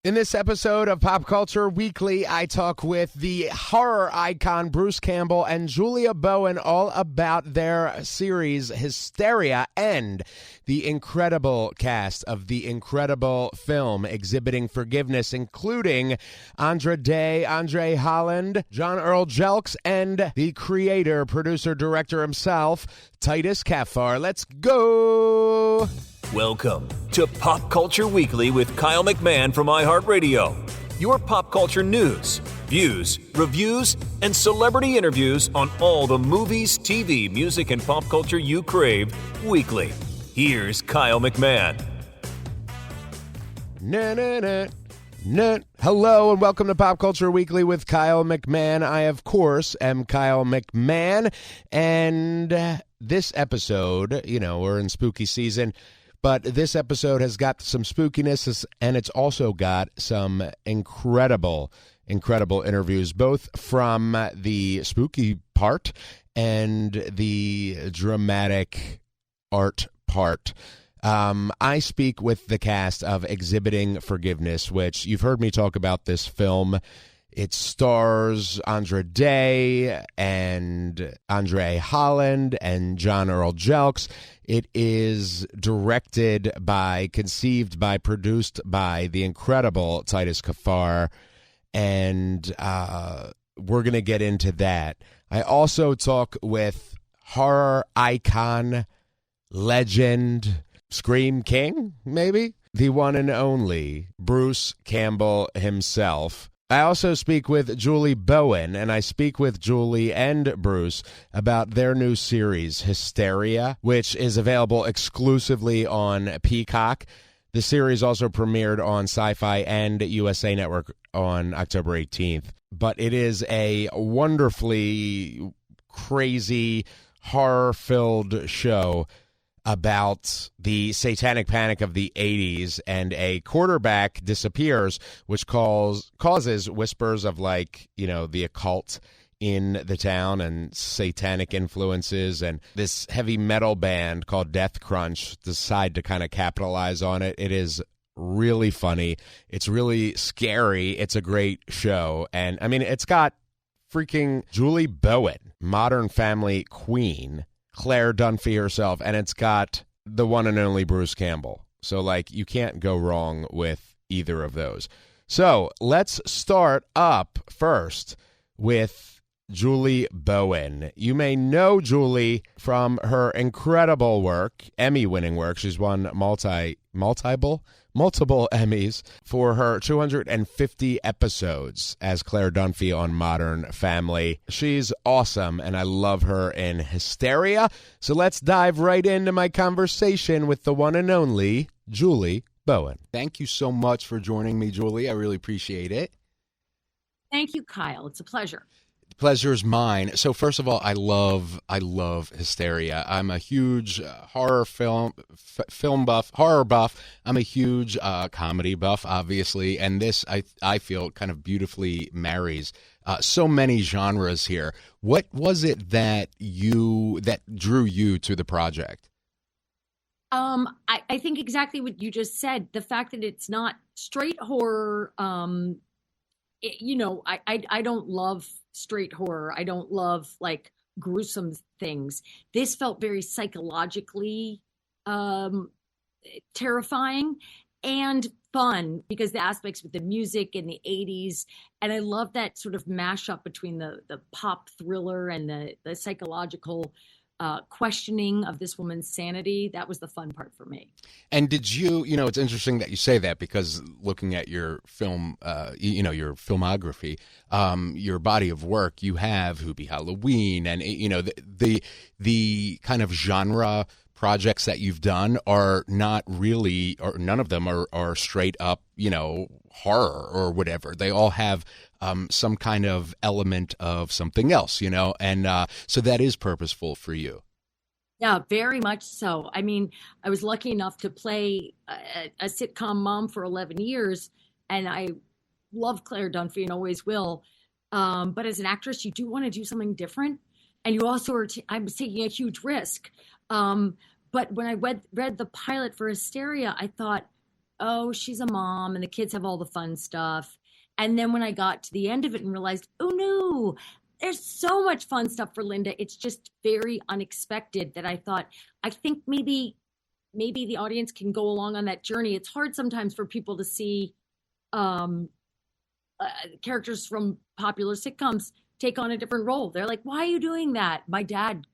In this episode of Pop Culture Weekly, I talk with the horror icon Bruce Campbell and Julia Bowen all about their series Hysteria and the incredible cast of the incredible film Exhibiting Forgiveness, including André Holland, John Earl Jelks, and the creator, producer, director himself, Titus Kaphar. Let's go! Welcome to Pop Culture Weekly with Kyle McMahon from iHeartRadio. Your pop culture news, views, reviews, and celebrity interviews on all the movies, TV, music, and pop culture you crave weekly. Here's Kyle McMahon. Hello and welcome to Pop Culture Weekly with Kyle McMahon. I, of course, am Kyle McMahon. And this episode, we're in spooky season. But this episode has got some spookiness, and it's also got some incredible interviews, both from the spooky part and the dramatic art part. I speak with the cast of Exhibiting Forgiveness, which you've heard me talk about this film. It stars Andra and André Holland and John Earl Jelks. It is directed by, conceived by, produced by the incredible Titus Kaphar, and we're going to get into that. I also talk with horror icon, legend, Scream King, maybe? The one and only Bruce Campbell himself. I also speak with Julie Bowen, and I speak with Julie and Bruce about their new series, Hysteria, which is available exclusively on Peacock. The series also premiered on Sci-Fi and USA Network on October 18th. But it is a wonderfully crazy, horror-filled show about the satanic panic of the 80s, and a quarterback disappears, which causes whispers of the occult in the town and satanic influences, and this heavy metal band called Death Crunch decide to kind of capitalize on it. It is really funny. It's really scary. It's a great show. And I mean, it's got freaking Julie Bowen, Modern Family queen, Claire Dunphy herself, and it's got the one and only Bruce Campbell. So, you can't go wrong with either of those. So, let's start up first with Julie Bowen. You may know Julie from her incredible work, Emmy-winning work. She's won multiple Emmys for her 250 episodes as Claire Dunphy on Modern Family. She's awesome, and I love her in Hysteria. So let's dive right into my conversation with the one and only Julie Bowen. Thank you so much for joining me, Julie. I really appreciate it. Thank you, Kyle. It's a pleasure. Pleasure's mine. So first of all, I love Hysteria. I'm a huge horror buff. I'm a huge comedy buff, obviously, and this I feel kind of beautifully marries so many genres here. What was it that drew you to the project? I think exactly what you just said. The fact that it's not straight horror. I don't love straight horror. I don't love gruesome things. This felt very psychologically terrifying and fun because the aspects with the music in the 80s, and I love that sort of mashup between the pop thriller and the psychological questioning of this woman's sanity. That was the fun part for me. And did you, it's interesting that you say that, because looking at your film, your filmography, your body of work, you have Hoopy Halloween, and, the kind of genre projects that you've done are not really, or none of them are straight up, horror or whatever. They all have some kind of element of something else, and so that is purposeful for you. Yeah, very much so. I mean, I was lucky enough to play a sitcom mom for 11 years, and I love Claire Dunphy and always will. But as an actress, you do want to do something different. And you also I was taking a huge risk. But when I read the pilot for Hysteria, I thought, oh, she's a mom and the kids have all the fun stuff. And then when I got to the end of it and realized, oh no, there's so much fun stuff for Linda. It's just very unexpected that I thought, I think maybe the audience can go along on that journey. It's hard sometimes for people to see characters from popular sitcoms take on a different role. They're like, why are you doing that? My dad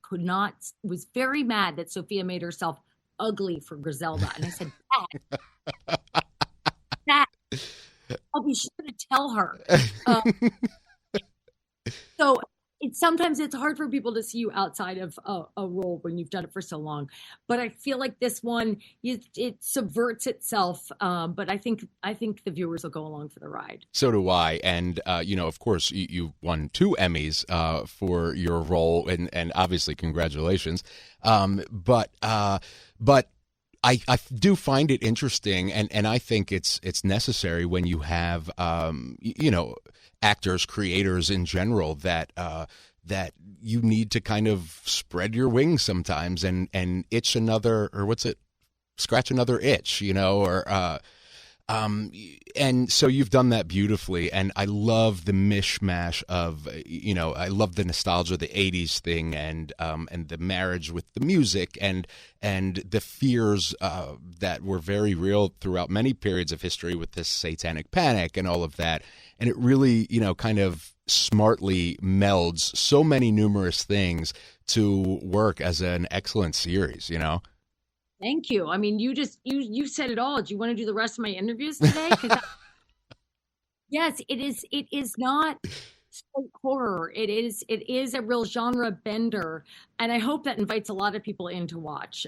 was very mad that Sophia made herself ugly for Griselda. And I said, Dad, I'll be sure to tell her. So sometimes it's hard for people to see you outside of a role when you've done it for so long. But I feel like this one, it subverts itself. But I think the viewers will go along for the ride. So do I. And, of course, you won 2 Emmys for your role. And obviously, congratulations. But I do find it interesting, and I think it's necessary when you have, actors, creators in general, that you need to kind of spread your wings sometimes and itch another, or scratch another itch, and so you've done that beautifully. And I love the mishmash of, I love the nostalgia, the 80s thing, and the marriage with the music and the fears that were very real throughout many periods of history with this satanic panic and all of that. And it really, kind of smartly melds so many numerous things to work as an excellent series, Thank you. I mean, you said it all. Do you want to do the rest of my interviews today? Yes, it is. It is not straight horror. It is a real genre bender, and I hope that invites a lot of people in to watch.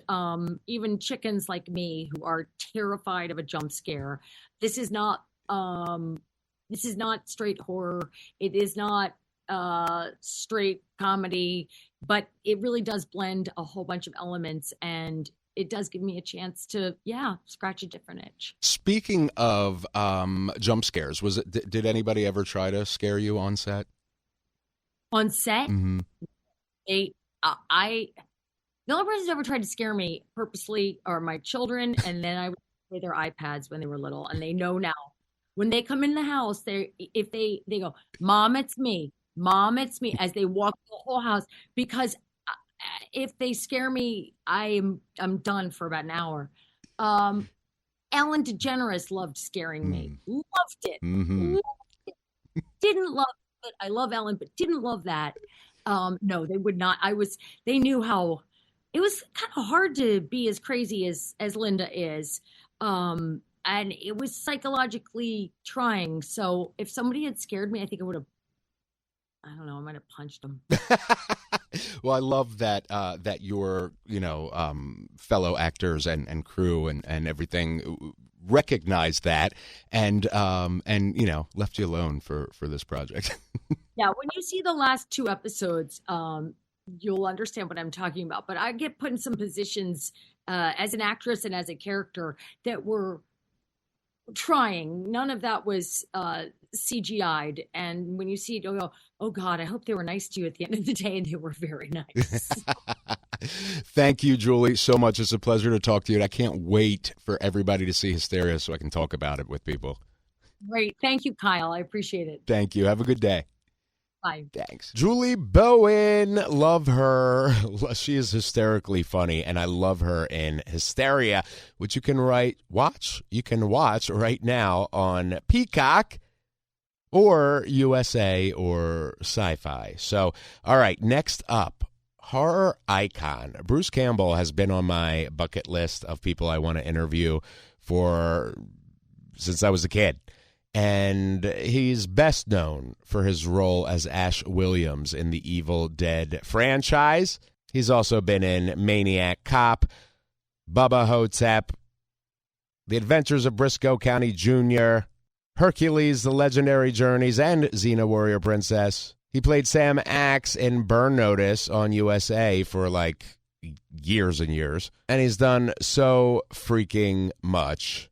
Even chickens like me who are terrified of a jump scare. This is not straight horror. It is not straight comedy, but it really does blend a whole bunch of elements, and it does give me a chance to, scratch a different itch. Speaking of jump scares, did anybody ever try to scare you on set? On set? Mm-hmm. The only person who ever tried to scare me purposely are my children, and then I would play their iPads when they were little, and they know now. When they come in the house, they go, Mom, it's me. Mom, it's me, as they walk the whole house, because if they scare me, I'm done for about an hour. Ellen DeGeneres loved scaring me. Loved it. Mm-hmm. Loved it. Didn't love it. I love Ellen, but didn't love that. No, they would not. They knew how it was kind of hard to be as crazy as Linda is. And it was psychologically trying. So if somebody had scared me, I think I would have, I don't know, I might have punched them. Well, I love that your fellow actors and crew and everything recognized that and left you alone for this project. Yeah, when you see the last 2 episodes, you'll understand what I'm talking about. But I get put in some positions as an actress and as a character that were trying. None of that was CGI'd. And when you see it, you'll go, oh God, I hope they were nice to you at the end of the day. And they were very nice. Thank you, Julie, so much. It's a pleasure to talk to you. And I can't wait for everybody to see Hysteria so I can talk about it with people. Great. Thank you, Kyle. I appreciate it. Thank you. Have a good day. Bye. Thanks. Julie Bowen, love her. She is hysterically funny, and I love her in Hysteria, which you can watch right now on Peacock or USA or Sci-Fi. So, all right, next up, horror icon. Bruce Campbell has been on my bucket list of people I want to interview since I was a kid. And he's best known for his role as Ash Williams in the Evil Dead franchise. He's also been in Maniac Cop, Bubba Hotep, The Adventures of Briscoe County Jr., Hercules, The Legendary Journeys, and Xena Warrior Princess. He played Sam Axe in Burn Notice on USA for years and years. And he's done so freaking much.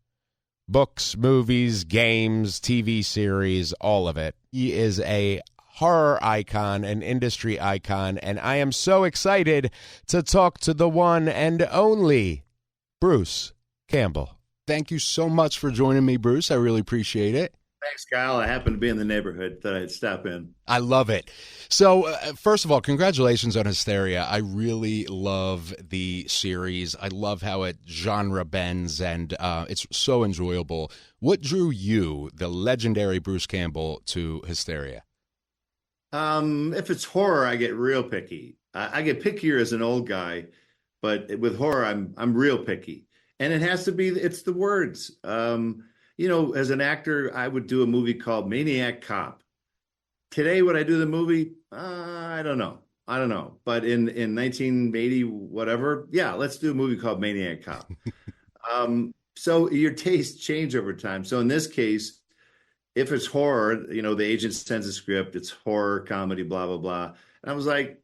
Books, movies, games, TV series, all of it. He is a horror icon, an industry icon, and I am so excited to talk to the one and only Bruce Campbell. Thank you so much for joining me, Bruce. I really appreciate it. Thanks, Kyle. I happened to be in the neighborhood that I'd stop in. I love it. So, first of all, congratulations on Hysteria. I really love the series. I love how it genre bends, and it's so enjoyable. What drew you, the legendary Bruce Campbell, to Hysteria? If it's horror, I get real picky. I get pickier as an old guy, but with horror, I'm real picky. And it has to be, it's the words. As an actor, I would do a movie called Maniac Cop. Today, would I do the movie? I don't know. But in 1980, whatever, yeah, let's do a movie called Maniac Cop. So your tastes change over time. So in this case, if it's horror, the agent sends a script, it's horror, comedy, blah, blah, blah. And I was like,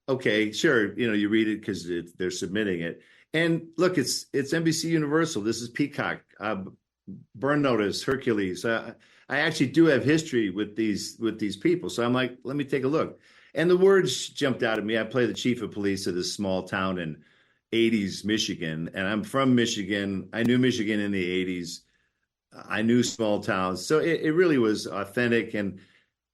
okay, sure. You read it because they're submitting it. And look, it's NBC Universal. This is Peacock. Burn Notice, Hercules. I actually do have history with these people. So I'm like, let me take a look. And the words jumped out at me. I play the chief of police of this small town in 80s Michigan. And I'm from Michigan. I knew Michigan in the 80s. I knew small towns. So it really was authentic. And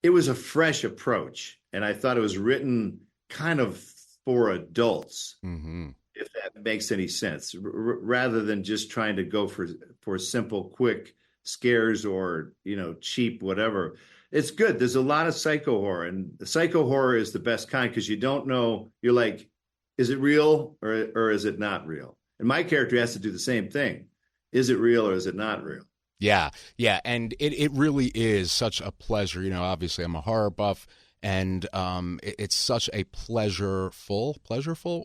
it was a fresh approach. And I thought it was written kind of for adults. Mm-hmm. If that makes any sense, rather than just trying to go for simple, quick scares or, cheap, whatever. It's good. There's a lot of psycho horror, and the psycho horror is the best kind because you don't know. You're like, is it real or is it not real? And my character has to do the same thing. Is it real or is it not real? Yeah. And it really is such a pleasure. Obviously I'm a horror buff, and it's such a pleasureful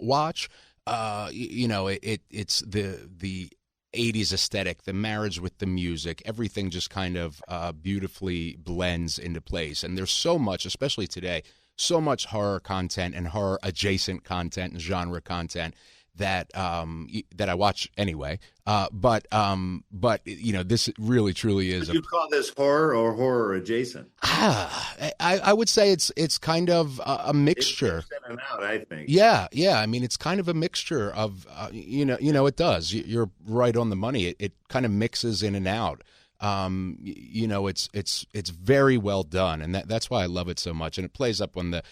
watch. It's the 80s aesthetic, the marriage with the music, everything just kind of beautifully blends into place. And there's so much, especially today, so much horror content and horror adjacent content and genre content that I watch anyway. But this really truly is. Would you call this horror or horror adjacent? I would say it's kind of a mixture. It's in and out, I think. Yeah. I mean, it's kind of a mixture of it does. You're right on the money. It kind of mixes in and out. It's very well done, and that's why I love it so much. And it plays up on the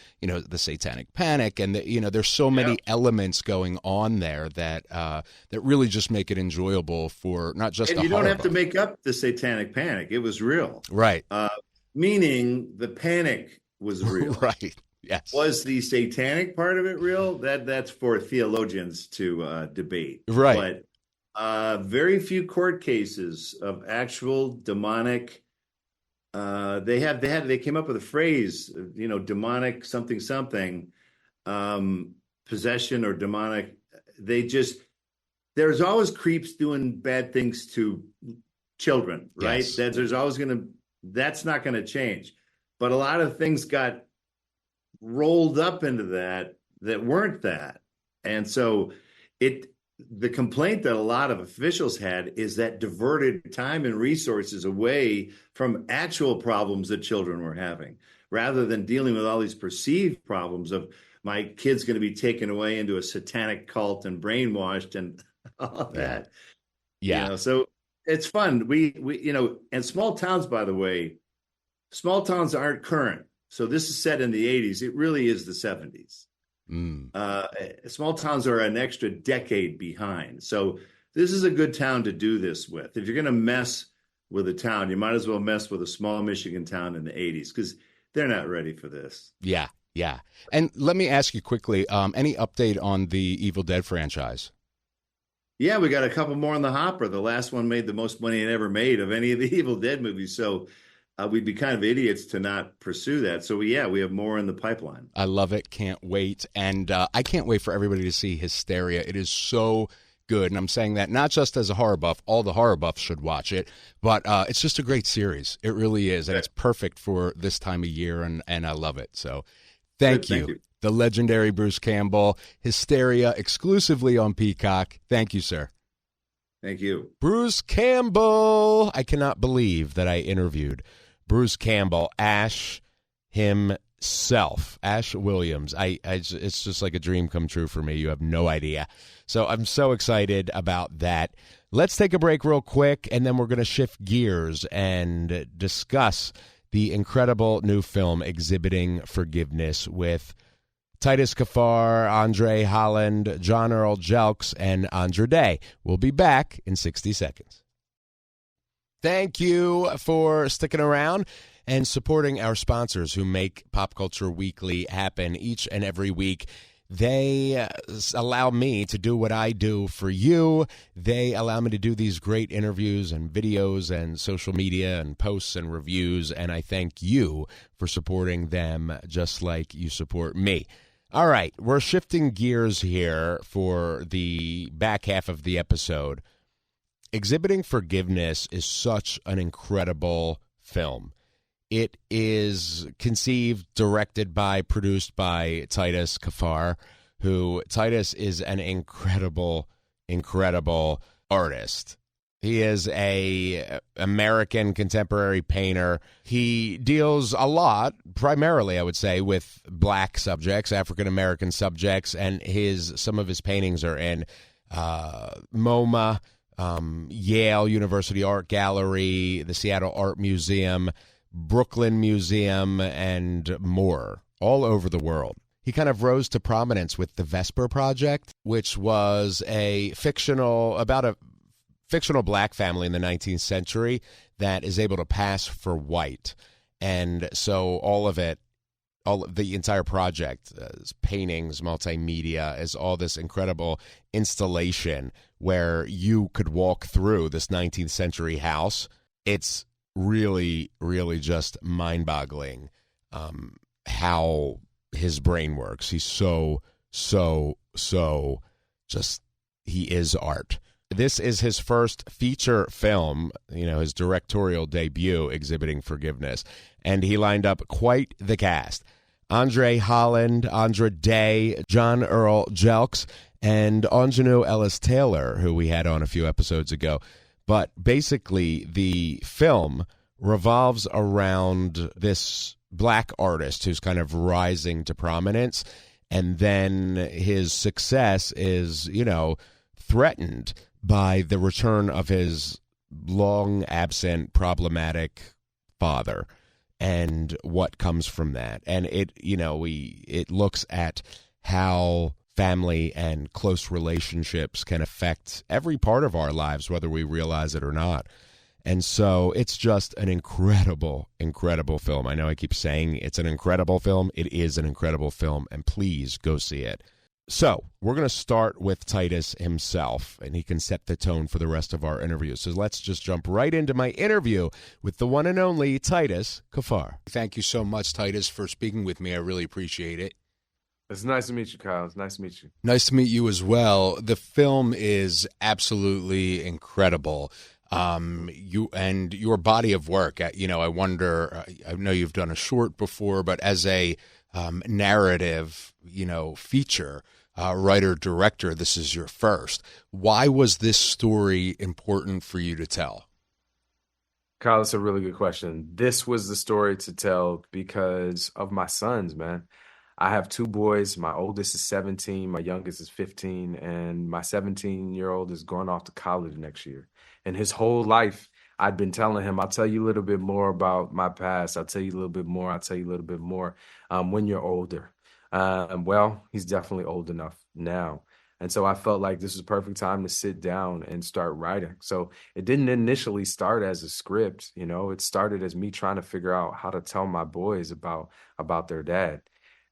satanic panic, and there's so many elements going on there that really just make it enjoyable for not just. And you don't have to make up the satanic panic; it was real, right? Meaning the panic was real, right? Yes. Was the satanic part of it real? That's for theologians to debate, right? But very few court cases of actual demonic. They came up with a phrase, demonic something, possession or demonic. There's always creeps doing bad things to children, right? Yes. That's not going to change. But a lot of things got rolled up into that weren't that. And so the complaint that a lot of officials had is that diverted time and resources away from actual problems that children were having, rather than dealing with all these perceived problems of my kid's going to be taken away into a satanic cult and brainwashed and all that. Yeah. So it's fun. We and small towns, by the way, small towns aren't current. So this is set in the 80s. It really is the 70s. Small towns are an extra decade behind. So this is a good town to do this with. If you're going to mess with a town, you might as well mess with a small Michigan town in the 80s because they're not ready for this. Yeah. And let me ask you quickly, any update on the Evil Dead franchise? Yeah, we got a couple more in the hopper. The last one made the most money it ever made of any of the Evil Dead movies. So we'd be kind of idiots to not pursue that. So, we have more in the pipeline. I love it. Can't wait. And I can't wait for everybody to see Hysteria. It is so good. And I'm saying that not just as a horror buff. All the horror buffs should watch it. But it's just a great series. It really is. And it's perfect for this time of year. And I love it. So thank you. The legendary Bruce Campbell. Hysteria exclusively on Peacock. Thank you, sir. Thank you. Bruce Campbell. I cannot believe that I interviewed Bruce Campbell. Ash him himself, Ash Williams. It's just like a dream come true for me. You have no idea. So I'm so excited about that. Let's take a break real quick, and then we're going to shift gears and discuss the incredible new film, Exhibiting Forgiveness, with Titus Kaphar, André Holland, John Earl Jelks, and Andra. We'll be back in 60 seconds. Thank you for sticking around and supporting our sponsors who make Pop Culture Weekly happen each and every week. They allow me to do what I do for you. They allow me to do these great interviews and videos and social media and posts and reviews, and I thank you for supporting them just like you support me. All right, we're shifting gears here for the back half of the episode. Exhibiting Forgiveness is such an incredible film. It is conceived, directed by, produced by Titus Kaphar, who Titus is an incredible, incredible artist. He is a American contemporary painter. He deals a lot, primarily, I would say, with black subjects, African-American subjects, and some of his paintings are in MoMA, Yale University Art Gallery, the Seattle Art Museum, Brooklyn Museum, and more, all over the world. He kind of rose to prominence with the Vesper Project, which was about a fictional black family in the 19th century that is able to pass for white. And so the entire project, paintings, multimedia, is all this incredible installation where you could walk through this 19th century house. It's really, really just mind-boggling how his brain works. He's so just, he is art. This is his first feature film, his directorial debut, Exhibiting Forgiveness, and he lined up quite the cast. André Holland, Andra, John Earl Jelks, and Anjanou Ellis-Taylor, who we had on a few episodes ago. But basically, the film revolves around this black artist who's kind of rising to prominence, and then his success is, threatened by the return of his long-absent, problematic father and what comes from that. And it looks at how family and close relationships can affect every part of our lives, whether we realize it or not. And so it's just an incredible, incredible film. I know I keep saying it's an incredible film. It is an incredible film, and please go see it. So we're going to start with Titus himself, and he can set the tone for the rest of our interview. So let's just jump right into my interview with the one and only Titus Kaphar. Thank you so much, Titus, for speaking with me. I really appreciate it. It's nice to meet you, Kyle. It's nice to meet you. Nice to meet you as well. The film is absolutely incredible. Your body of work, I wonder, I know you've done a short before, but as a narrative, feature, writer-director, this is your first. Why was this story important for you to tell? Kyle, that's a really good question. This was the story to tell because of my sons, man. I have two boys. My oldest is 17, my youngest is 15, and my 17-year-old is going off to college next year. And his whole life, I'd been telling him, I'll tell you a little bit more about my past. I'll tell you a little bit more. I'll tell you a little bit more when you're older. Well, he's definitely old enough now. And so I felt like this was the perfect time to sit down and start writing. So it didn't initially start as a script. It started as me trying to figure out how to tell my boys about their dad.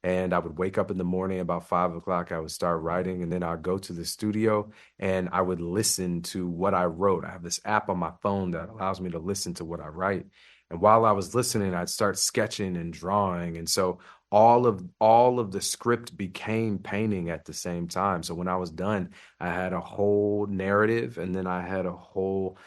And I would wake up in the morning about 5 o'clock. I would start writing, and then I'd go to the studio and I would listen to what I wrote. I have this app on my phone that allows me to listen to what I write. And while I was listening, I'd start sketching and drawing. And so all of the script became painting at the same time. So when I was done, I had a whole narrative, and then I had a whole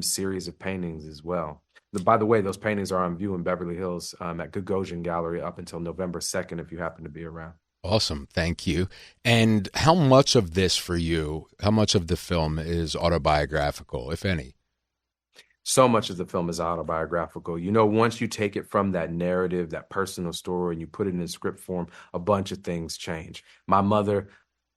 series of paintings as well. By the way, those paintings are on view in Beverly Hills at Gagosian Gallery up until November 2nd, if you happen to be around. Awesome. Thank you. And how much of this for you, how much of the film is autobiographical, if any? So much of the film is autobiographical. You know, once you take it from that narrative, that personal story, and you put it in script form, a bunch of things change. My mother,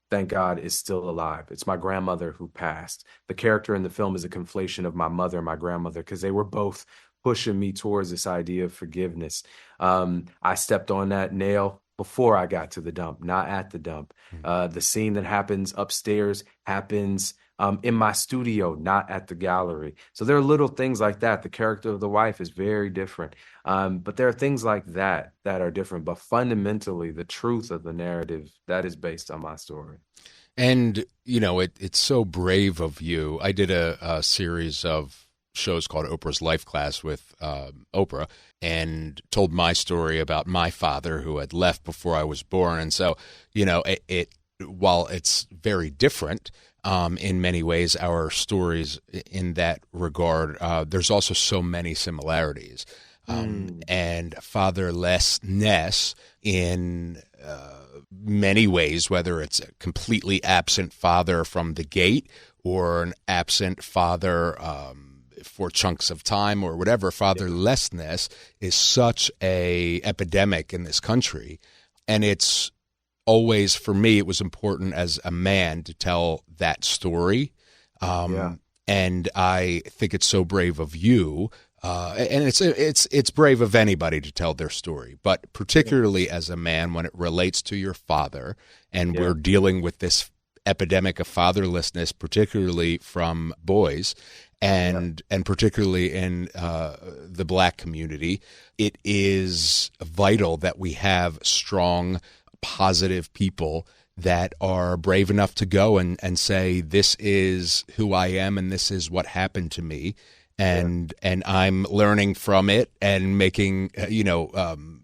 thank God, is still alive. It's my grandmother who passed. The character in the film is a conflation of my mother and my grandmother because they were both pushing me towards this idea of forgiveness. I stepped on that nail before I got to the dump, not at the dump. The scene that happens upstairs happens in my studio, not at the gallery. So there are little things like that. The character of the wife is very different. But there are things like that that are different. But fundamentally, the truth of the narrative, that is based on my story. And, you know, it's so brave of you. I did a series of shows called Oprah's Life Class with Oprah, and told my story about my father who had left before I was born. And so, you know, it while it's very different in many ways, our stories in that regard, there's also so many similarities. And fatherlessness in many ways, whether it's a completely absent father from the gate or an absent father for chunks of time or whatever, fatherlessness is such a epidemic in this country. And it's always, for me, it was important as a man to tell that story. And I think it's so brave of you. And it's brave of anybody to tell their story, but particularly as a man when it relates to your father, and we're dealing with this epidemic of fatherlessness, particularly from boys, and particularly in the Black community. It is vital that we have strong, positive people that are brave enough to go and say, this is who I am and this is what happened to me. And I'm learning from it and making,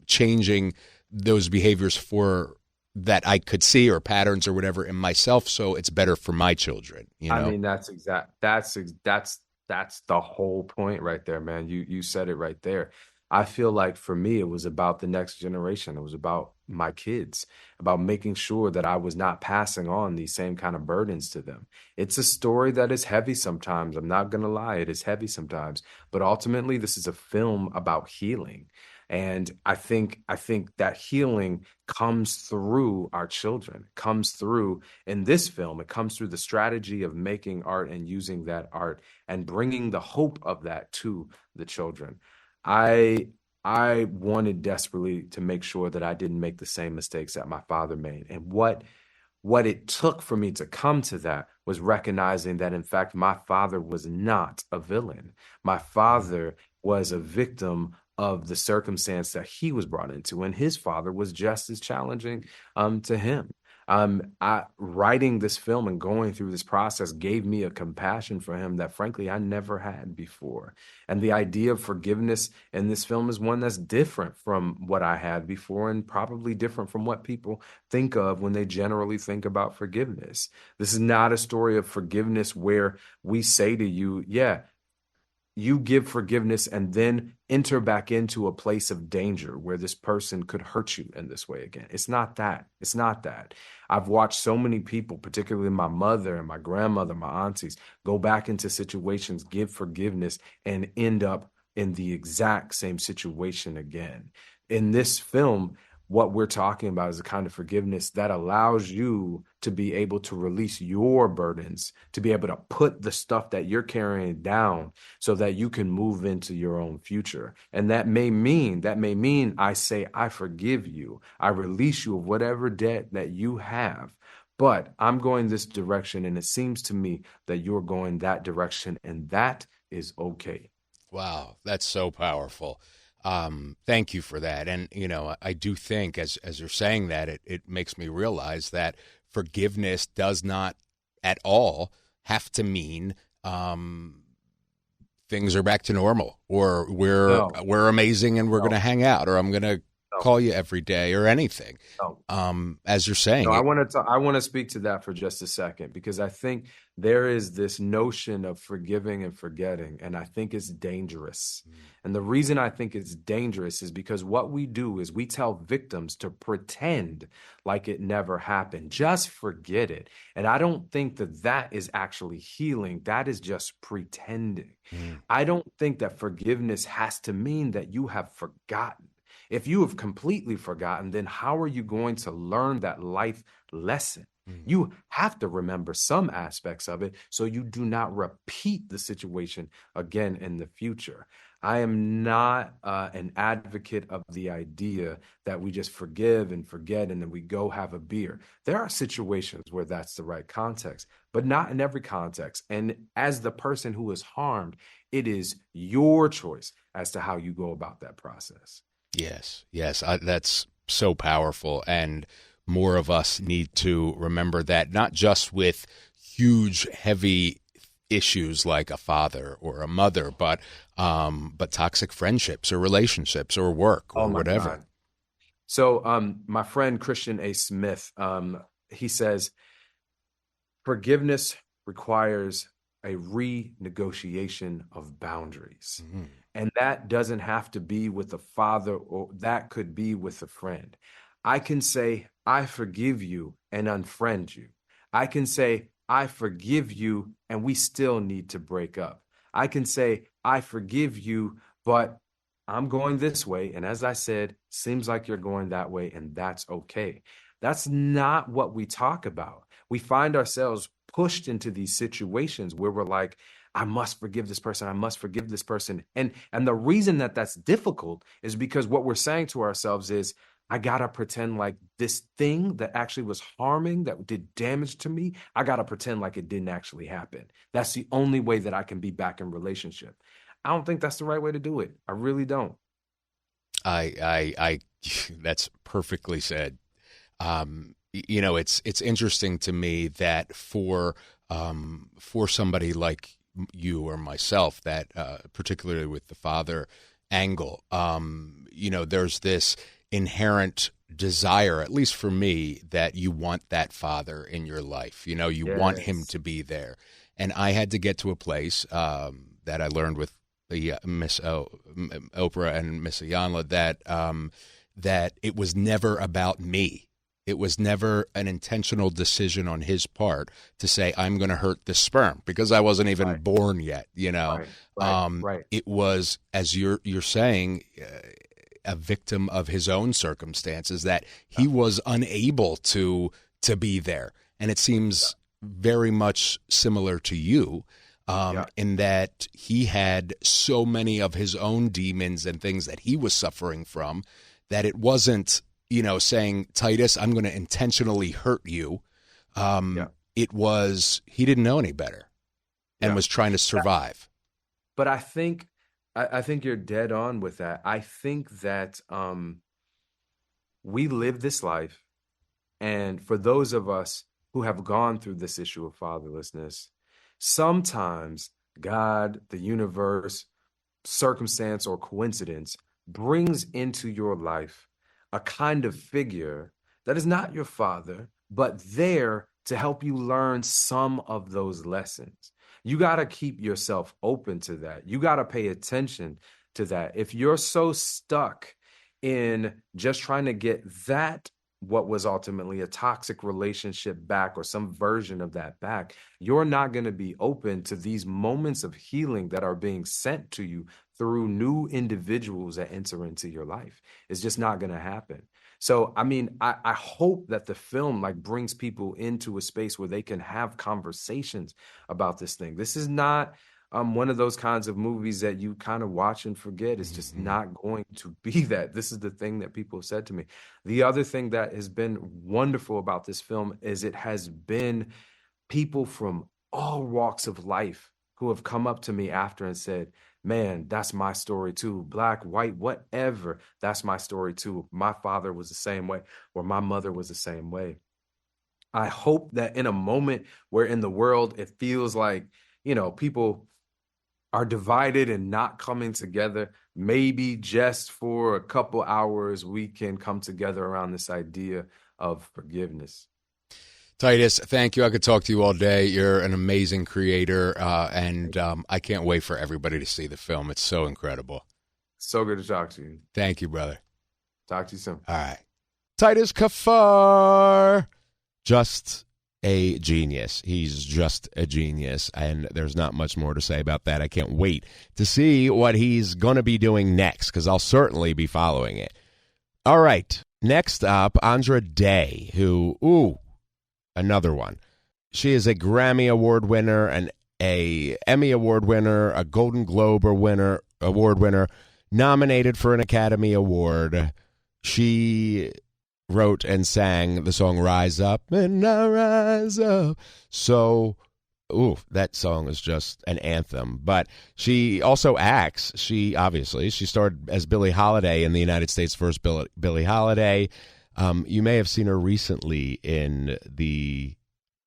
changing those behaviors for that I could see, or patterns or whatever, in myself, so it's better for my children. You know? I mean, that's the whole point right there, man. You said it right there. I feel like for me, it was about the next generation. It was about my kids, about making sure that I was not passing on these same kind of burdens to them. It's a story that is heavy sometimes. I'm not going to lie. It is heavy sometimes. But ultimately, this is a film about healing. And I think that healing comes through our children, comes through in this film. It comes through the strategy of making art and using that art and bringing the hope of that to the children. I wanted desperately to make sure that I didn't make the same mistakes that my father made. And what it took for me to come to that was recognizing that, in fact, my father was not a villain. My father was a victim of the circumstance that he was brought into, and his father was just as challenging to him. Writing this film and going through this process gave me a compassion for him that, frankly, I never had before. And the idea of forgiveness in this film is one that's different from what I had before, and probably different from what people think of when they generally think about forgiveness. This is not a story of forgiveness where we say to you, you give forgiveness and then enter back into a place of danger where this person could hurt you in this way again. It's not that. It's not that. I've watched so many people, particularly my mother and my grandmother, my aunties, go back into situations, give forgiveness, and end up in the exact same situation again. In this film, what we're talking about is a kind of forgiveness that allows you to be able to release your burdens, to be able to put the stuff that you're carrying down so that you can move into your own future. And that may mean I say, I forgive you. I release you of whatever debt that you have. But I'm going this direction, and it seems to me that you're going that direction, and that is okay. Wow, that's so powerful. Thank you for that. And, I do think as you're saying that, it makes me realize that forgiveness does not at all have to mean things are back to normal, or we're amazing and we're going to hang out, or I'm going to call you every day or anything. As you're saying, No, I want to speak to that for just a second, because I think there is this notion of forgiving and forgetting, and I think it's dangerous. And the reason I think it's dangerous is because what we do is we tell victims to pretend like it never happened. Just forget it. And I don't think that that is actually healing. That is just pretending. I don't think that forgiveness has to mean that you have forgotten. If you have completely forgotten, then how are you going to learn that life lesson? You have to remember some aspects of it so you do not repeat the situation again in the future. I am not an advocate of the idea that we just forgive and forget and then we go have a beer. There are situations where that's the right context, but not in every context. And as the person who is harmed, it is your choice as to how you go about that process. Yes, that's so powerful. And more of us need to remember that, not just with huge, heavy issues like a father or a mother, but toxic friendships or relationships or work or whatever. God. So my friend Christian A. Smith, he says, forgiveness requires a renegotiation of boundaries. And that doesn't have to be with a father, or that could be with a friend. I can say, I forgive you and unfriend you. I can say, I forgive you and we still need to break up. I can say, I forgive you, but I'm going this way. And as I said, seems like you're going that way, and that's okay. That's not what we talk about. We find ourselves pushed into these situations where we're like, I must forgive this person. I must forgive this person. And the reason that that's difficult is because what we're saying to ourselves is, I got to pretend like this thing that actually was harming, that did damage to me, I got to pretend like it didn't actually happen. That's the only way that I can be back in relationship. I don't think that's the right way to do it. I really don't. I that's perfectly said. It's interesting to me that for somebody like you or myself, that particularly with the father angle, there's this inherent desire, at least for me, that you want that father in your life. You want him to be there. And I had to get to a place that I learned with Miss Oprah and Miss Iyanla that it was never about me. It was never an intentional decision on his part to say, I'm going to hurt this sperm, because I wasn't even born yet, Right. It was, as you're saying, a victim of his own circumstances, that he was unable to be there. And it seems very much similar to you, in that he had so many of his own demons and things that he was suffering from, that it wasn't, saying, Titus, I'm going to intentionally hurt you. It was, he didn't know any better and was trying to survive. But I think you're dead on with that. I think that we live this life, and for those of us who have gone through this issue of fatherlessness, sometimes God, the universe, circumstance, or coincidence brings into your life a kind of figure that is not your father, but there to help you learn some of those lessons. You got to keep yourself open to that. You got to pay attention to that. If you're so stuck in just trying to get that, what was ultimately a toxic relationship back, or some version of that back, you're not going to be open to these moments of healing that are being sent to you through new individuals that enter into your life. It's just not going to happen. So, I hope that the film brings people into a space where they can have conversations about this thing. This is not one of those kinds of movies that you kind of watch and forget. It's just not going to be that. This is the thing that people have said to me. The other thing that has been wonderful about this film is it has been people from all walks of life who have come up to me after and said, man, that's my story too. Black, white, whatever. That's my story too. My father was the same way, or my mother was the same way. I hope that in a moment where in the world it feels like, people are divided and not coming together, maybe just for a couple hours, we can come together around this idea of forgiveness. Titus, thank you. I could talk to you all day. You're an amazing creator, and I can't wait for everybody to see the film. It's so incredible. So good to talk to you. Thank you, brother. Talk to you soon. All right. Titus Kaphar, just a genius. He's just a genius, and there's not much more to say about that. I can't wait to see what he's going to be doing next, because I'll certainly be following it. All right, next up, Andra Day, who, another one. She is a Grammy Award winner, an Emmy Award winner, a Golden Globe Award winner, nominated for an Academy Award. She wrote and sang the song Rise Up and I Rise Up. So, that song is just an anthem. But she also acts. She starred as Billie Holiday in the United States' first Billie Holiday. You may have seen her recently in the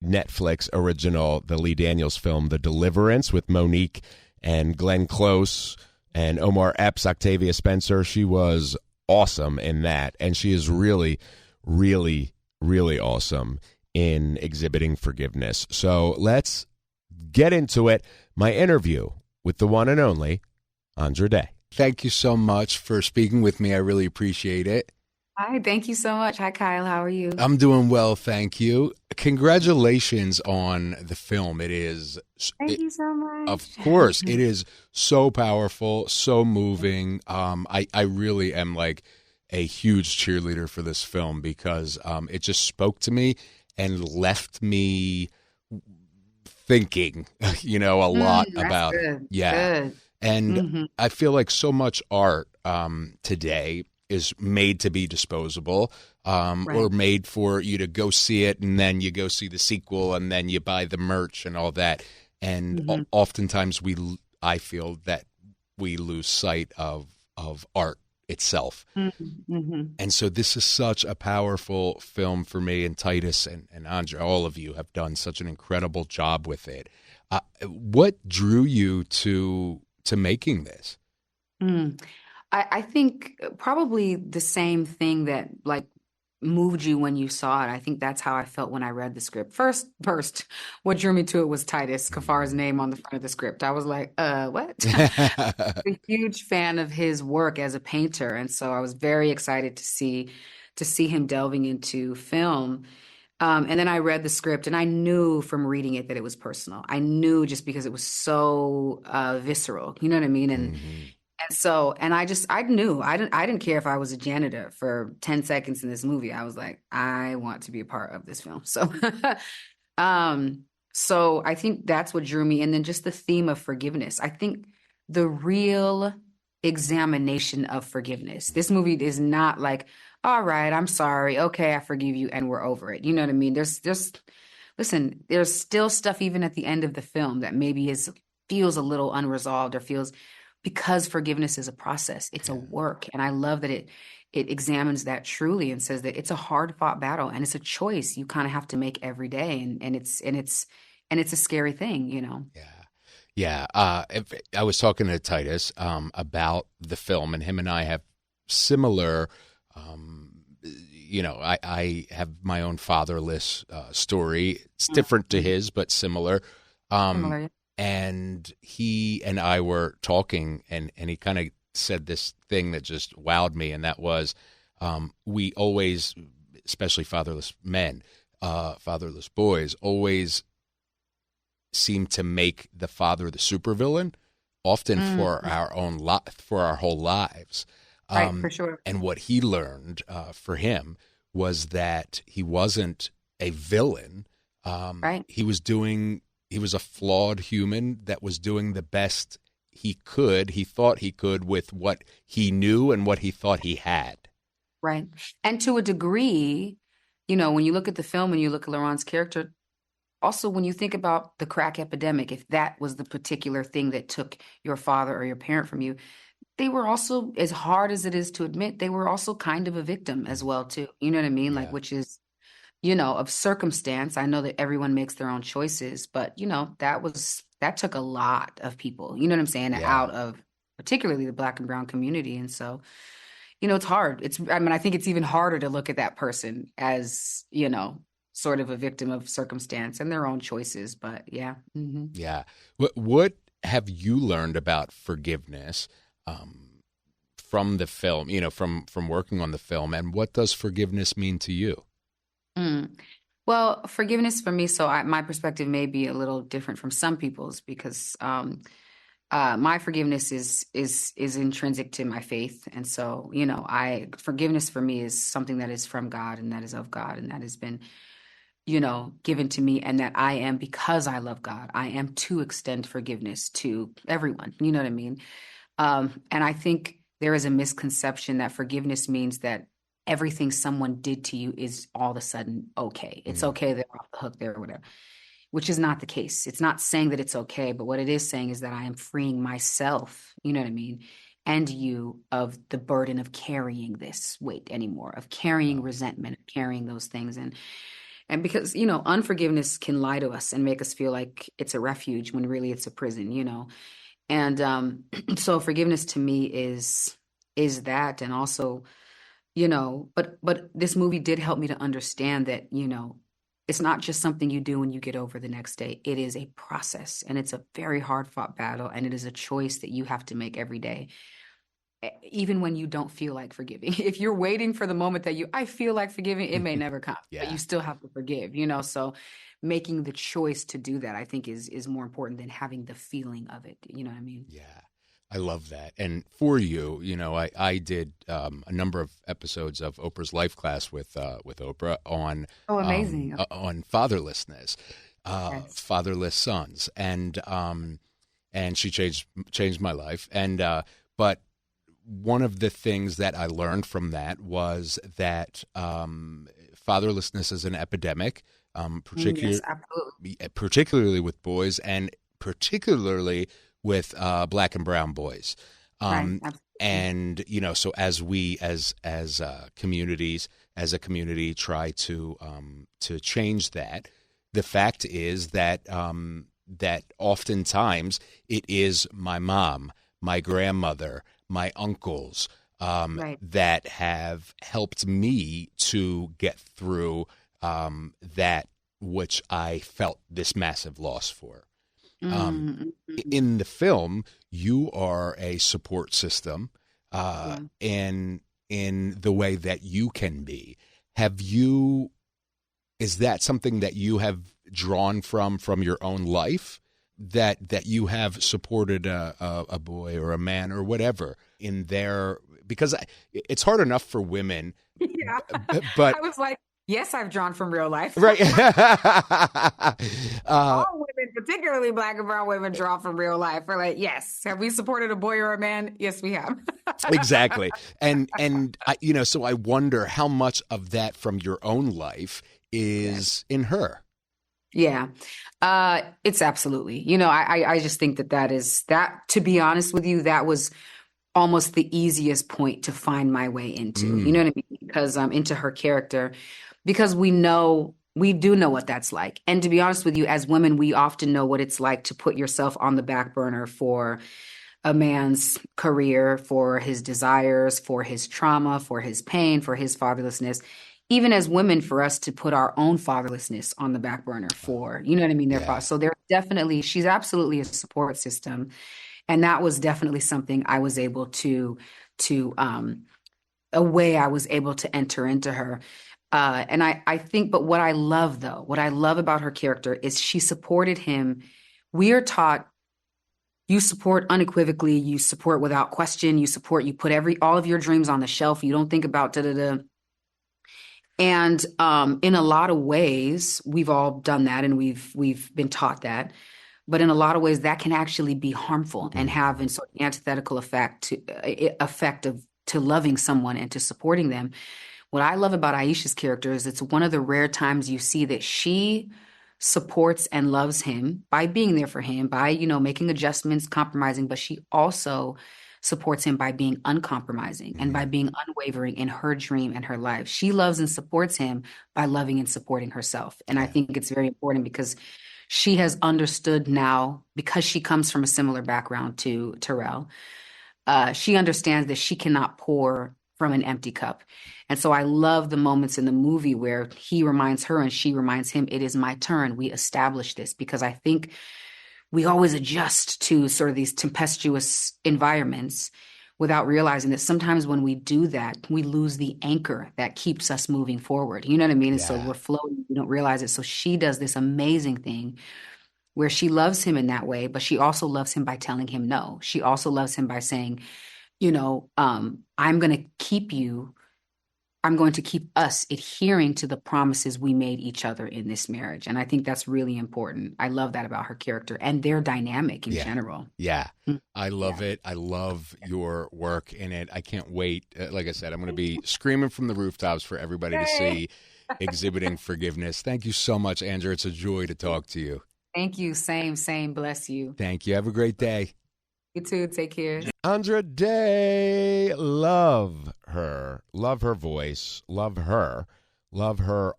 Netflix original, the Lee Daniels film, The Deliverance, with Monique and Glenn Close and Omar Epps, Octavia Spencer. She was awesome in that, and she is really, really, really awesome in exhibiting forgiveness. So let's get into it. My interview with the one and only Andra Day. Thank you so much for speaking with me. I really appreciate it. Hi, thank you so much. Hi, Kyle. How are you? I'm doing well, thank you. Congratulations on the film. Thank you so much. Of course, it is so powerful, so moving. I really am like a huge cheerleader for this film because it just spoke to me and left me thinking, a lot about it. Yeah. Good. And I feel like so much art today is made to be disposable, or made for you to go see it and then you go see the sequel and then you buy the merch and all that. And oftentimes I feel that we lose sight of art itself. And so this is such a powerful film for me, and Titus and Andra, all of you have done such an incredible job with it. What drew you to making this? I think probably the same thing that moved you when you saw it. I think that's how I felt when I read the script. First, what drew me to it was Titus Kaphar's name on the front of the script. I was like, what? I'm a huge fan of his work as a painter, and so I was very excited to see him delving into film. And then I read the script, and I knew from reading it that it was personal. I knew just because it was so visceral. You know what I mean? And I knew I didn't care if I was a janitor for 10 seconds in this movie. I was like, I want to be a part of this film. So, so I think that's what drew me. And then just the theme of forgiveness. I think the real examination of forgiveness. This movie is not like, all right, I'm sorry. Okay, I forgive you. And we're over it. You know what I mean? Listen, there's still stuff even at the end of the film that maybe feels a little unresolved or feels, because forgiveness is a process. It's a work. And I love that it examines that truly and says that it's a hard fought battle and it's a choice you kind of have to make every day. And it's a scary thing, Yeah. I was talking to Titus about the film, and him and I have similar, I have my own fatherless story. It's different to his, but similar. Similar, yeah. And he and I were talking, and he kind of said this thing that just wowed me, and that was we always, especially fatherless men, fatherless boys, always seem to make the father the supervillain, often for our own for our whole lives. Right, for sure. And what he learned for him was that he wasn't a villain. Right. He was a flawed human that was doing the best he thought he could with what he knew and what he thought he had. Right. And to a degree, when you look at the film and you look at Laurent's character, also when you think about the crack epidemic, if that was the particular thing that took your father or your parent from you, they were also, as hard as it is to admit, they were also kind of a victim as well, too. You know what I mean? Yeah. Which is of circumstance. I know that everyone makes their own choices, but that took a lot of people, you know what I'm saying, out of particularly the Black and brown community. And so, it's hard. I think it's even harder to look at that person as, sort of a victim of circumstance and their own choices. But yeah. Mm-hmm. Yeah. What have you learned about forgiveness from the film, from working on the film, and what does forgiveness mean to you? Well, forgiveness for me, my perspective may be a little different from some people's, because my forgiveness is intrinsic to my faith. And so, forgiveness for me is something that is from God and that is of God and that has been, given to me, and that I am, because I love God, I am to extend forgiveness to everyone. You know what I mean? And I think there is a misconception that forgiveness means that everything someone did to you is all of a sudden okay. It's okay, they're off the hook there or whatever, which is not the case. It's not saying that it's okay, but what it is saying is that I am freeing myself, you know what I mean, and you, of the burden of carrying this weight anymore, of carrying resentment, of carrying those things. And because, unforgiveness can lie to us and make us feel like it's a refuge when really it's a prison, And so forgiveness to me is that. And also, but this movie did help me to understand that, it's not just something you do and you get over the next day. It is a process, and it's a very hard fought battle. And it is a choice that you have to make every day, even when you don't feel like forgiving. If you're waiting for the moment that I feel like forgiving, it may never come, but you still have to forgive, So making the choice to do that, I think is more important than having the feeling of it. You know what I mean? Yeah. I love that. And for you, I did a number of episodes of Oprah's Life Class with Oprah on amazing. On fatherlessness, fatherless sons, and she changed my life. And but one of the things that I learned from that was that fatherlessness is an epidemic, particularly with boys, and particularly with Black and brown boys. And, so as we, as communities, as a community, try to change that, the fact is that, that oftentimes it is my mom, my grandmother, my uncles, that have helped me to get through, that which I felt this massive loss for. In the film, you are a support system, in the way that you can be. Is that something that you have drawn from your own life, that you have supported a boy or a man or whatever in their, because it's hard enough for women, but I was like, yes, I've drawn from real life. Right. All women, particularly Black and brown women, draw from real life. We're like, yes. Have we supported a boy or a man? Yes, we have. Exactly. And I, so I wonder how much of that from your own life is in her. Yeah. It's absolutely, I just think that to be honest with you, that was almost the easiest point to find my way into, you know what I mean? Because into her character, because we do know what that's like. And to be honest with you, as women, we often know what it's like to put yourself on the back burner for a man's career, for his desires, for his trauma, for his pain, for his fatherlessness. Even as women, for us to put our own fatherlessness on the back burner for, you know what I mean? So she's absolutely a support system. And that was definitely something I was able to a way I was able to enter into her. And I think, but what I love about her character is she supported him. We are taught, you support unequivocally, you support without question, you put all of your dreams on the shelf. You don't think about da-da-da. And in a lot of ways, we've all done that, and we've been taught that. But in a lot of ways, that can actually be harmful and have an sort of antithetical effect to loving someone and to supporting them. What I love about Aisha's character is it's one of the rare times you see that she supports and loves him by being there for him, by, making adjustments, compromising, but she also supports him by being uncompromising and by being unwavering in her dream and her life. She loves and supports him by loving and supporting herself. And I think it's very important because she has understood now, because she comes from a similar background to Terrell, she understands that she cannot pour from an empty cup. And so I love the moments in the movie where he reminds her and she reminds him, it is my turn. We established this, because I think we always adjust to sort of these tempestuous environments without realizing that sometimes when we do that, we lose the anchor that keeps us moving forward. You know what I mean? And so we're floating, we don't realize it. So she does this amazing thing where she loves him in that way, but she also loves him by telling him no. She also loves him by saying, I'm going to keep us adhering to the promises we made each other in this marriage. And I think that's really important. I love that about her character and their dynamic in general. Yeah, I love it. I love your work in it. I can't wait. Like I said, I'm going to be screaming from the rooftops for everybody to see Exhibiting Forgiveness. Thank you so much, Andra. It's a joy to talk to you. Thank you. Same. Bless you. Thank you. Have a great day. You too. Take care. Andra Day, love her voice, love her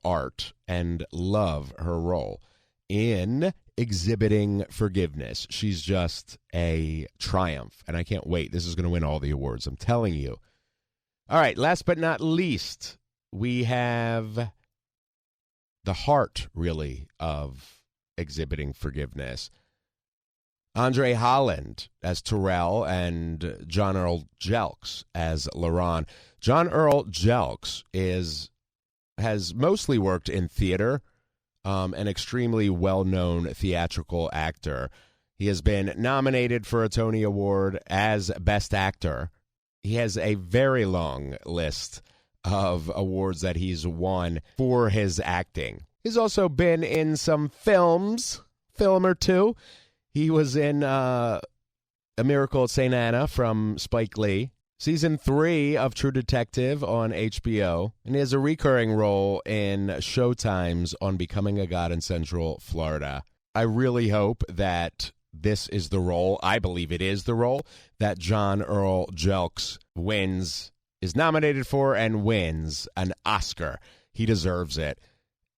art, and love her role in Exhibiting Forgiveness. She's just a triumph, and I can't wait. This is going to win all the awards, I'm telling you. All right, last but not least, we have the heart, really, of Exhibiting Forgiveness. André Holland as Terrell and John Earl Jelks as LaRon. John Earl Jelks has mostly worked in theater, an extremely well-known theatrical actor. He has been nominated for a Tony Award as Best Actor. He has a very long list of awards that he's won for his acting. He's also been in some film or two. He was in A Miracle at St. Anna from Spike Lee, Season 3 of True Detective on HBO, and he has a recurring role in Showtime's On Becoming a God in Central Florida. I really hope that this is the role, I believe it is the role, that John Earl Jelks is nominated for and wins an Oscar. He deserves it.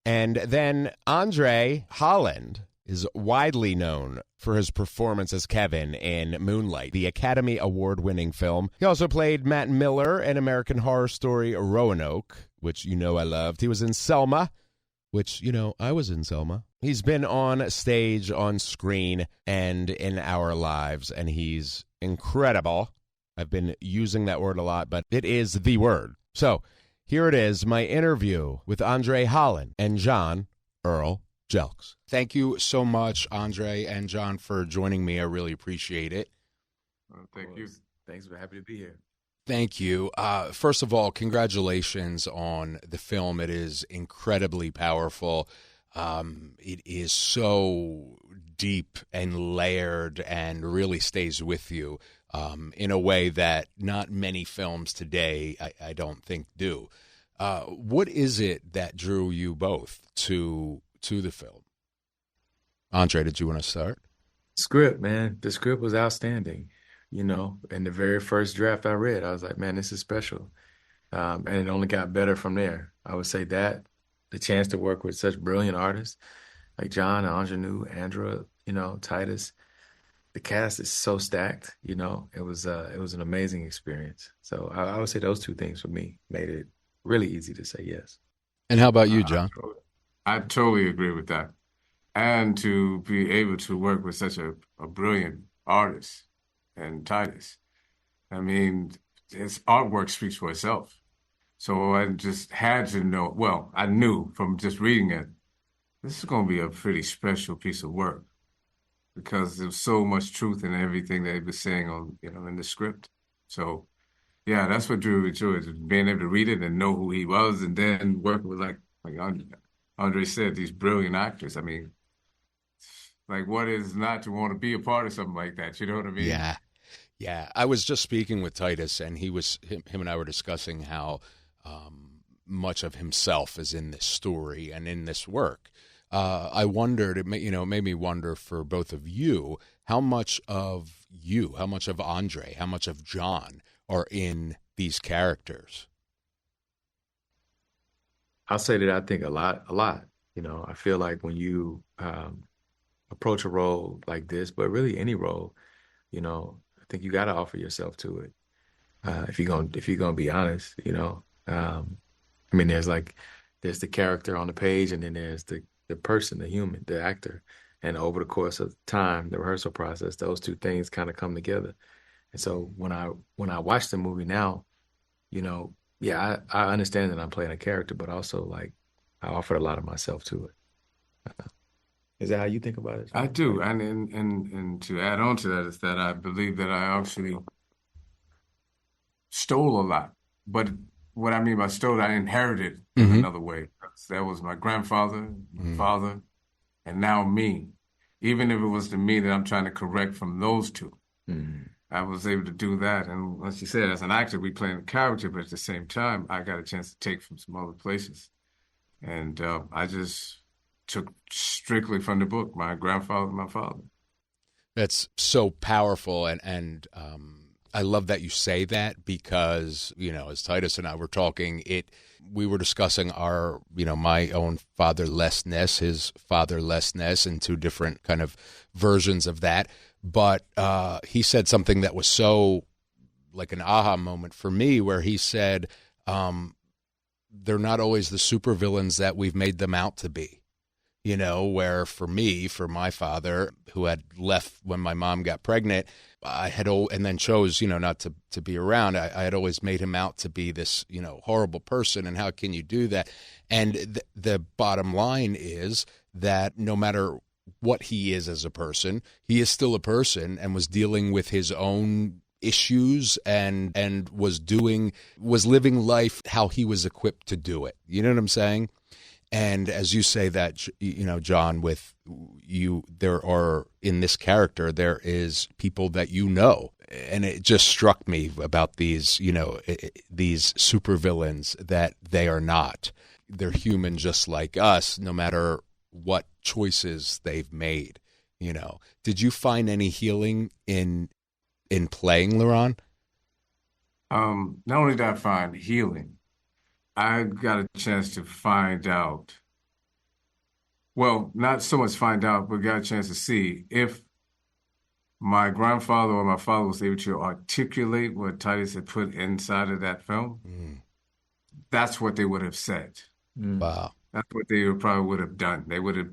And then André Holland is widely known for his performance as Kevin in Moonlight, the Academy Award-winning film. He also played Matt Miller in American Horror Story Roanoke, which I loved. He was in Selma, which, I was in Selma. He's been on stage, on screen, and in our lives, and he's incredible. I've been using that word a lot, but it is the word. So here it is, my interview with André Holland and John Earl Jelks. Thank you so much, André and John, for joining me. I really appreciate it. Well, thank you. Thanks. We're happy to be here. Thank you. First of all, congratulations on the film. It is incredibly powerful. It is so deep and layered and really stays with you in a way that not many films today, I don't think, do. What is it that drew you both to the film? André, did you want to start? Script, man. The script was outstanding. In the very first draft I read, I was like, man, this is special. And it only got better from there. I would say that the chance to work with such brilliant artists like John, Ingenue, Andra, Titus, the cast is so stacked, it was an amazing experience. So I would say those two things for me made it really easy to say yes. And how about you, John? I totally agree with that. And to be able to work with such a brilliant artist and Titus, I mean, his artwork speaks for itself. So I just had to know, well, I knew from just reading it, this is going to be a pretty special piece of work because there's so much truth in everything that he was saying on, in the script. So, yeah, that's what drew me to it, being able to read it and know who he was and then work with, like André said, these brilliant actors. I mean, like, what is not to want to be a part of something like that? You know what I mean? Yeah. Yeah. I was just speaking with Titus, and him and I were discussing how much of himself is in this story and in this work. I wondered, it made me wonder for both of you, how much of André, how much of John are in these characters? I'll say that I think a lot. I feel like when you approach a role like this, but really any role, I think you got to offer yourself to it. If you're gonna be honest, there's the character on the page, and then there's the person, the human, the actor. And over the course of time, the rehearsal process, those two things kind of come together. And so when I watch the movie now, I understand that I'm playing a character, but also like I offered a lot of myself to it. Is that how you think about it? I do, and to add on to that is that I believe that I actually stole a lot. But what I mean by stole, I inherited in another way. That was my grandfather, my father, and now me. Even if it was the me that I'm trying to correct from those two. I was able to do that. And as you said, as an actor, we play a character, but at the same time, I got a chance to take from some other places. And I just took strictly from the book, my grandfather and my father. That's so powerful. And I love that you say that because, as Titus and I were talking, we were discussing our, my own fatherlessness, his fatherlessness, and two different kind of versions of that. But he said something that was so like an aha moment for me, where he said, they're not always the supervillains that we've made them out to be. Where for my father, who had left when my mom got pregnant, and then chose, not to be around. I had always made him out to be this, horrible person. And how can you do that? And the bottom line is that no matter what he is as a person, he is still a person and was dealing with his own issues and was living life how he was equipped to do it. You know what I'm saying? And as you say that, John, with you, there are, in this character, there is people that and it just struck me about these, these supervillains, that they are not. They're human just like us, no matter what choices they've made. Did you find any healing in playing Laurent? Not only did I find healing, I got a chance to find out, well, not so much find out, but got a chance to see if my grandfather or my father was able to articulate what Titus had put inside of that film. That's what they would have said. Wow. That's what they probably would have done. They would have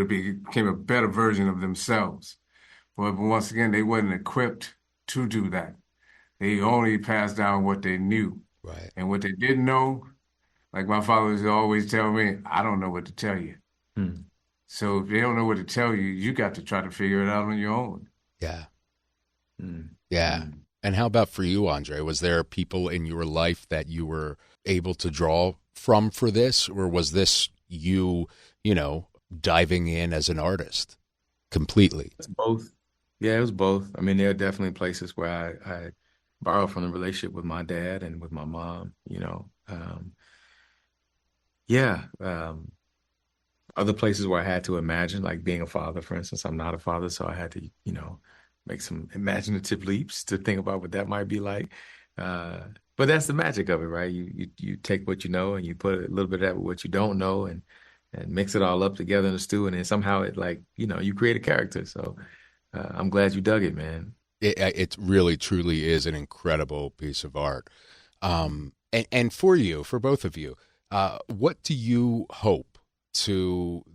became a better version of themselves. But once again, they wasn't equipped to do that. They only passed down what they knew. Right. And what they didn't know, like my father used to always tell me, I don't know what to tell you. So if they don't know what to tell you, you got to try to figure it out on your own. Yeah. Yeah. And how about for you, André? Was there people in your life that you were able to draw from for this? Or was this you, diving in as an artist completely? It's both. Yeah, it was both. I mean, there are definitely places where I borrowed from the relationship with my dad and with my mom, other places where I had to imagine, like being a father, for instance. I'm not a father, so I had to, make some imaginative leaps to think about what that might be like. But that's the magic of it, right? You take what you know and you put a little bit of that with what you don't know and mix it all up together in a stew, and then somehow it you create a character. So I'm glad you dug it, man. It really, truly is an incredible piece of art. And for both of you, what do you hope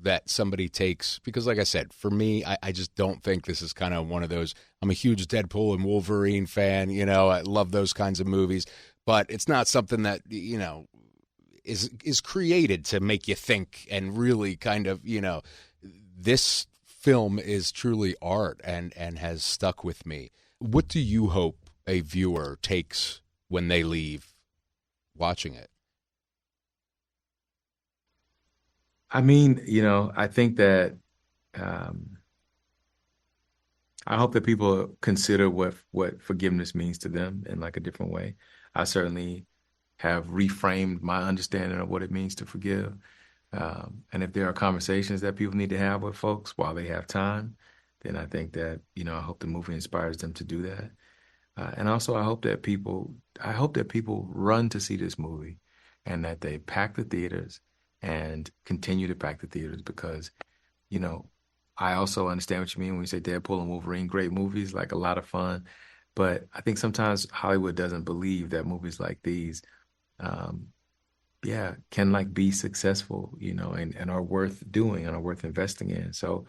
that somebody takes? Because like I said, for me, I just don't think this is kind of one of those, I'm a huge Deadpool and Wolverine fan, I love those kinds of movies, but it's not something that, is created to make you think and really kind of, this film is truly art and has stuck with me. What do you hope a viewer takes when they leave watching it? I mean, I think that I hope that people consider what forgiveness means to them in like a different way. I certainly have reframed my understanding of what it means to forgive. And if there are conversations that people need to have with folks while they have time, then I think that, I hope the movie inspires them to do that. And also, I hope that people run to see this movie, and that they pack the theaters and continue to pack the theaters, because, I also understand what you mean when you say Deadpool and Wolverine, great movies, like a lot of fun. But I think sometimes Hollywood doesn't believe that movies like these, can like be successful, and are worth doing and are worth investing in. So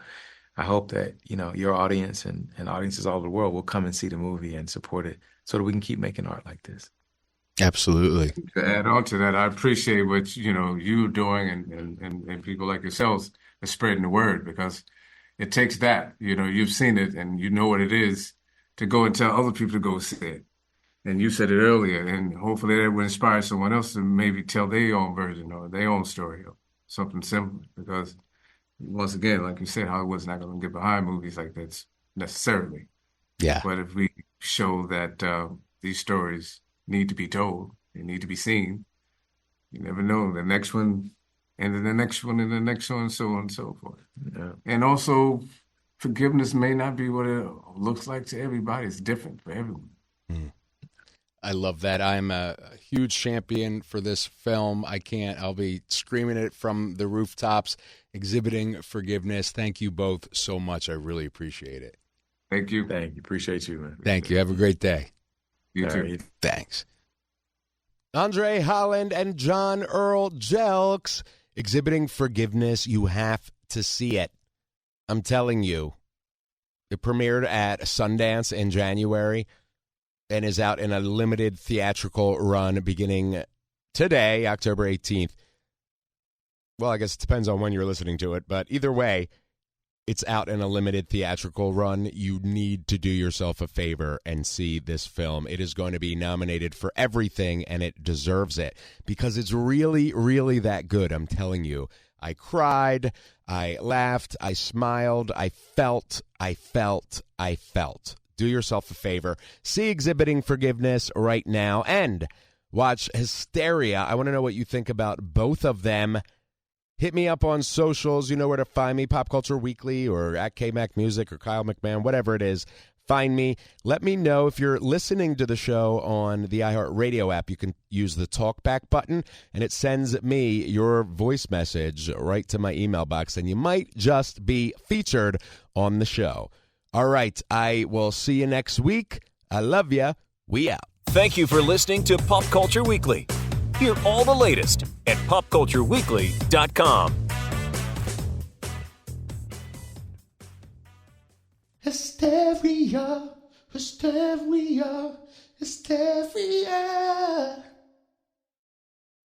I hope that, your audience and audiences all over the world will come and see the movie and support it, so that we can keep making art like this. Absolutely. To add on to that, I appreciate what, you're doing and people like yourselves are spreading the word, because it takes that, you've seen it and you know what it is, to go and tell other people to go see it. And you said it earlier, and hopefully that will inspire someone else to maybe tell their own version or their own story or something similar. Because once again, like you said, Hollywood's not going to get behind movies like that necessarily. Yeah. But if we show that these stories need to be told, they need to be seen, you never know. The next one, and then the next one, and the next one, and so on and so forth. Yeah. And also, forgiveness may not be what it looks like to everybody. It's different for everyone. I love that. I'm a huge champion for this film. I'll be screaming it from the rooftops, exhibiting forgiveness. Thank you both so much. I really appreciate it. Thank you. Thank you. Appreciate you, man. Thank you. Have a great day. You All too. right. Thanks. André Holland and John Earl Jelks exhibiting forgiveness. You have to see it. I'm telling you. It premiered at Sundance in January and is out in a limited theatrical run beginning today, October 18th. Well, I guess it depends on when you're listening to it, but either way, it's out in a limited theatrical run. You need to do yourself a favor and see this film. It is going to be nominated for everything, and it deserves it, because it's really, really that good. I'm telling you. I cried, I laughed, I smiled, I felt. Do yourself a favor. See Exhibiting Forgiveness right now, and watch Hysteria. I want to know what you think about both of them. Hit me up on socials. You know where to find me, Pop Culture Weekly or at KMac Music or Kyle McMahon, whatever it is. Find me. Let me know if you're listening to the show on the iHeartRadio app. You can use the talkback button, and it sends me your voice message right to my email box, and you might just be featured on the show. All right, I will see you next week. I love ya. We out. Thank you for listening to Pop Culture Weekly. Hear all the latest at popcultureweekly.com. Hysteria, hysteria, hysteria.